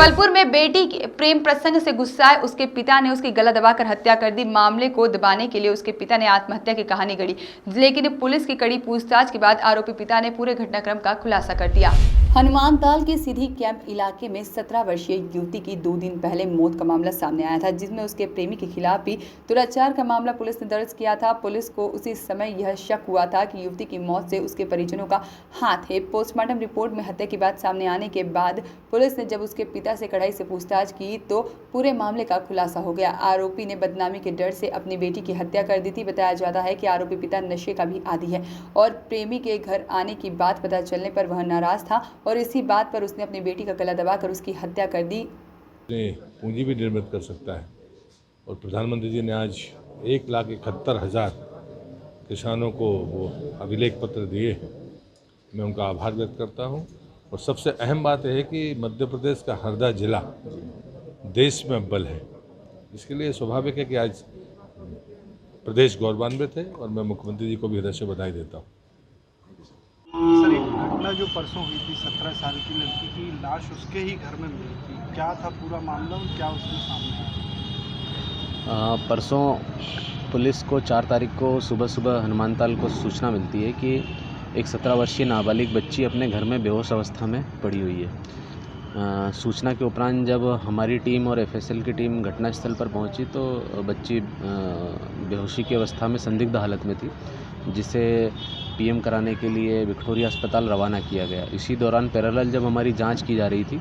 जबलपुर में बेटी के प्रेम प्रसंग से गुस्साए उसके पिता ने उसकी गला दबाकर हत्या कर दी। मामले को दबाने के लिए उसके पिता ने आत्महत्या की कहानी गढ़ी, लेकिन पुलिस की कड़ी पूछताछ के बाद आरोपी पिता ने पूरे घटनाक्रम का खुलासा कर दिया। हनुमानताल के सीधी कैंप इलाके में 17 वर्षीय युवती की 2 दिन पहले मौत का मामला सामने आया था, जिसमें उसके प्रेमी के खिलाफ भी दुराचार का मामला पुलिस ने दर्ज किया था। पुलिस को उसी समय यह शक हुआ था कि युवती की मौत से उसके परिजनों का हाथ है। पोस्टमार्टम रिपोर्ट में हत्या की बात सामने आने के बाद पुलिस ने जब उसके पिता से कड़ाई से पूछताछ की तो पूरे मामले का खुलासा हो गया। आरोपी ने बदनामी के डर से अपनी बेटी की हत्या कर दी थी। बताया जाता है कि आरोपी पिता नशे का भी आदी है और प्रेमी के घर आने की बात पता चलने पर वह नाराज था और इसी बात पर उसने अपनी बेटी का गला दबाकर उसकी हत्या कर दी। पूंजी भी निर्मित कर सकता है और प्रधानमंत्री जी ने आज 1,71,000 किसानों को वो अभिलेख पत्र दिए हैं। मैं उनका आभार व्यक्त करता हूं और सबसे अहम बात यह है कि मध्य प्रदेश का हरदा जिला देश में अव्वल है। इसके लिए स्वाभाविक है कि आज प्रदेश गौरवान्वित है और मैं मुख्यमंत्री जी को भी हृदय से बधाई देता हूँ। सर, एक घटना जो परसों हुई थी, 17 साल की लड़की की लाश उसके ही घर में मिली थी, क्या था पूरा मामला और क्या उसमें सामने आया? परसों पुलिस को 4 तारीख को सुबह हनुमानताल को सूचना मिलती है कि एक 17 वर्षीय नाबालिग बच्ची अपने घर में बेहोश अवस्था में पड़ी हुई है। सूचना के उपरांत जब हमारी टीम और एफएसएल की टीम घटनास्थल पर पहुंची तो बच्ची बेहोशी की अवस्था में संदिग्ध हालत में थी, जिसे पीएम कराने के लिए विक्टोरिया अस्पताल रवाना किया गया। इसी दौरान पैरेलल जब हमारी जांच की जा रही थी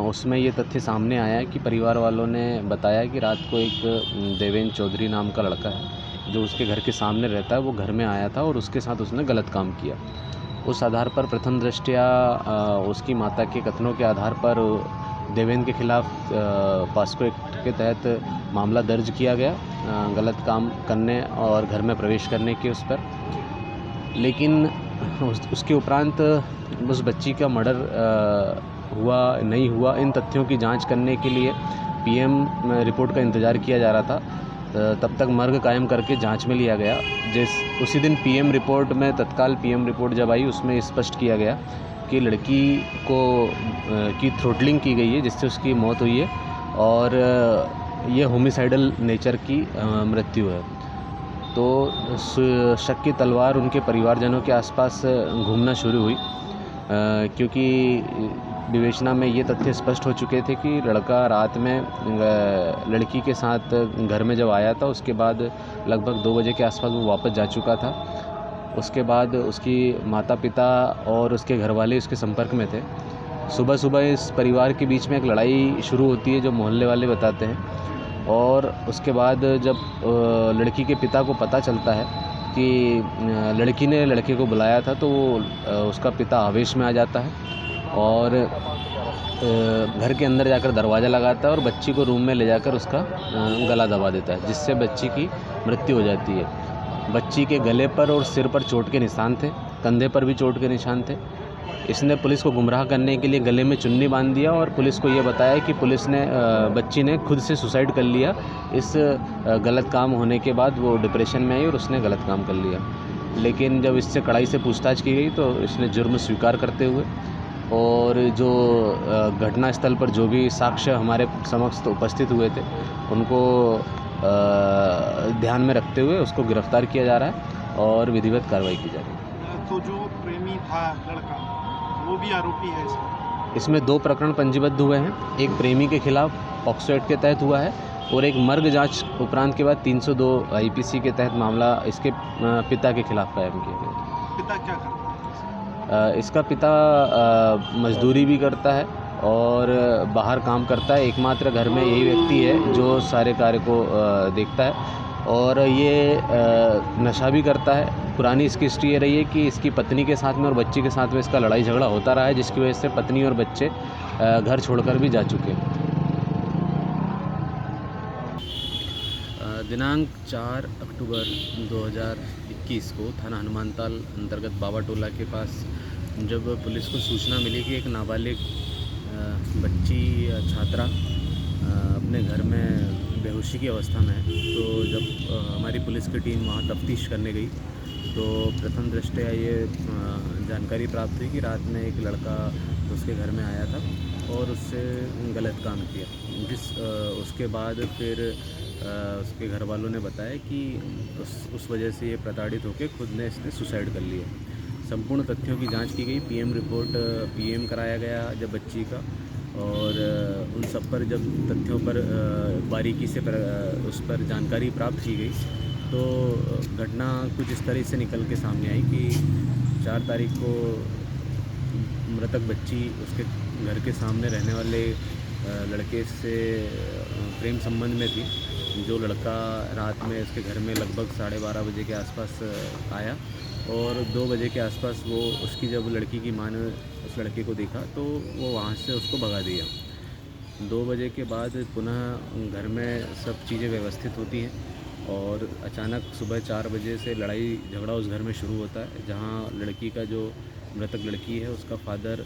उसमें ये तथ्य सामने आया कि परिवार वालों ने बताया कि रात को एक देवेंद्र चौधरी नाम का लड़का है जो उसके घर के सामने रहता है, वो घर में आया था और उसके साथ उसने गलत काम किया। उस आधार पर प्रथम दृष्टया उसकी माता के कथनों के आधार पर देवेंद्र के खिलाफ पास्को एक्ट के तहत मामला दर्ज किया गया, गलत काम करने और घर में प्रवेश करने के उस पर। लेकिन उसके उपरांत उस बच्ची का मर्डर हुआ नहीं हुआ, इन तथ्यों की जांच करने के लिए पीएम रिपोर्ट का इंतज़ार किया जा रहा था। तब तक मर्ग कायम करके जांच में लिया गया। उसी दिन पीएम रिपोर्ट में तत्काल पीएम रिपोर्ट जब आई उसमें स्पष्ट किया गया कि लड़की की थ्रोटलिंग की गई है जिससे उसकी मौत हुई है और ये होमिसाइडल नेचर की मृत्यु है। तो शक की तलवार उनके परिवारजनों के आसपास घूमना शुरू हुई, क्योंकि विवेचना में ये तथ्य स्पष्ट हो चुके थे कि लड़का रात में लड़की के साथ घर में जब आया था उसके बाद लगभग 2 बजे के आसपास वो वापस जा चुका था। उसके बाद उसकी माता पिता और उसके घर वाले उसके संपर्क में थे। सुबह इस परिवार के बीच में एक लड़ाई शुरू होती है जो मोहल्ले वाले बताते हैं, और उसके बाद जब लड़की के पिता को पता चलता है कि लड़की ने लड़के को बुलाया था तो उसका पिता आवेश में आ जाता है और घर के अंदर जाकर दरवाज़ा लगाता है और बच्ची को रूम में ले जाकर उसका गला दबा देता है, जिससे बच्ची की मृत्यु हो जाती है। बच्ची के गले पर और सिर पर चोट के निशान थे, कंधे पर भी चोट के निशान थे। इसने पुलिस को गुमराह करने के लिए गले में चुन्नी बांध दिया और पुलिस को ये बताया कि बच्ची ने खुद से सुसाइड कर लिया। इस गलत काम होने के बाद वो डिप्रेशन में आई और उसने गलत काम कर लिया। लेकिन जब इससे कड़ाई से पूछताछ की गई तो इसने जुर्म स्वीकार करते हुए और जो घटनास्थल पर जो भी साक्ष्य हमारे समक्ष उपस्थित हुए थे उनको ध्यान में रखते हुए उसको गिरफ्तार किया जा रहा है और विधिवत कार्रवाई की जा रही है। तो जो प्रेमी था लड़का वो भी आरोपी है इसमें 2 प्रकरण पंजीबद्ध हुए हैं। एक प्रेमी के खिलाफ पॉक्सो एक्ट के तहत हुआ है और एक मर्ग जांच उपरांत के बाद 302 आईपीसी के तहत मामला इसके पिता के खिलाफ कायम किया गया। पिता क्या करता है? इसका पिता मजदूरी भी करता है और बाहर काम करता है। एकमात्र घर में यही व्यक्ति है जो सारे कार्य को देखता है और ये नशा भी करता है। पुरानी इसकी हिस्ट्री ये रही है कि इसकी पत्नी के साथ में और बच्ची के साथ में इसका लड़ाई झगड़ा होता रहा है, जिसकी वजह से पत्नी और बच्चे घर छोड़कर भी जा चुके हैं। दिनांक 4 अक्टूबर 2021 को थाना हनुमानताल अंतर्गत बाबा टोला के पास जब पुलिस को सूचना मिली कि एक नाबालिग बच्ची छात्रा अपने घर में बेहोशी की अवस्था में है, तो जब हमारी पुलिस की टीम वहाँ तफ्तीश करने गई तो प्रथम दृष्टया ये जानकारी प्राप्त हुई कि रात में एक लड़का उसके घर में आया था और उससे गलत काम किया। उसके बाद फिर उसके घर वालों ने बताया कि उस वजह से ये प्रताड़ित होकर खुद ने इसने सुसाइड कर लिया। संपूर्ण तथ्यों की जांच की गई, पीएम रिपोर्ट पीएम कराया गया जब बच्ची का, और उन सब पर जब तथ्यों पर बारीकी से उस पर जानकारी प्राप्त की गई तो घटना कुछ इस तरह से निकल के सामने आई कि 4 तारीख को मृतक बच्ची उसके घर के सामने रहने वाले लड़के से प्रेम संबंध में थी। जो लड़का रात में उसके घर में लगभग 12:30 बजे के आसपास आया और 2 बजे के आसपास वो उसकी जब लड़की की माँ ने उस लड़के को देखा तो वो वहाँ से उसको भगा दिया। 2 बजे के बाद पुनः घर में सब चीज़ें व्यवस्थित होती हैं और अचानक सुबह 4 बजे से लड़ाई झगड़ा उस घर में शुरू होता है, जहाँ लड़की का जो मृतक लड़की है उसका फादर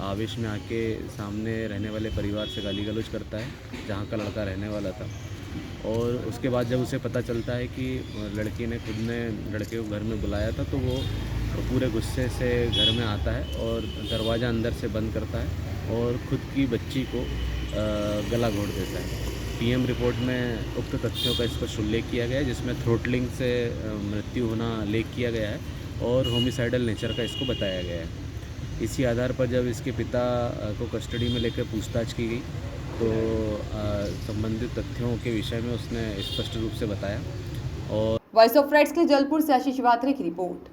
आवेश में आके सामने रहने वाले परिवार से गाली गलौज करता है जहाँ का लड़का रहने वाला था। और उसके बाद जब उसे पता चलता है कि लड़की ने खुद ने लड़के को घर में बुलाया था तो वो पूरे गुस्से से घर में आता है और दरवाज़ा अंदर से बंद करता है और ख़ुद की बच्ची को गला घोंट देता है। पीएम रिपोर्ट में उक्त तथ्यों का स्पष्ट उल्लेख किया गया है, जिसमें थ्रोटलिंग से मृत्यु होना उल्लेख किया गया है और होमिसाइडल नेचर का इसको बताया गया है। इसी आधार पर जब इसके पिता को कस्टडी में लेकर पूछताछ की गई तो संबंधित तथ्यों के विषय में उसने स्पष्ट रूप से बताया। और वॉइस ऑफ राइट्स के जलपुर से आशीष वात्रे की रिपोर्ट।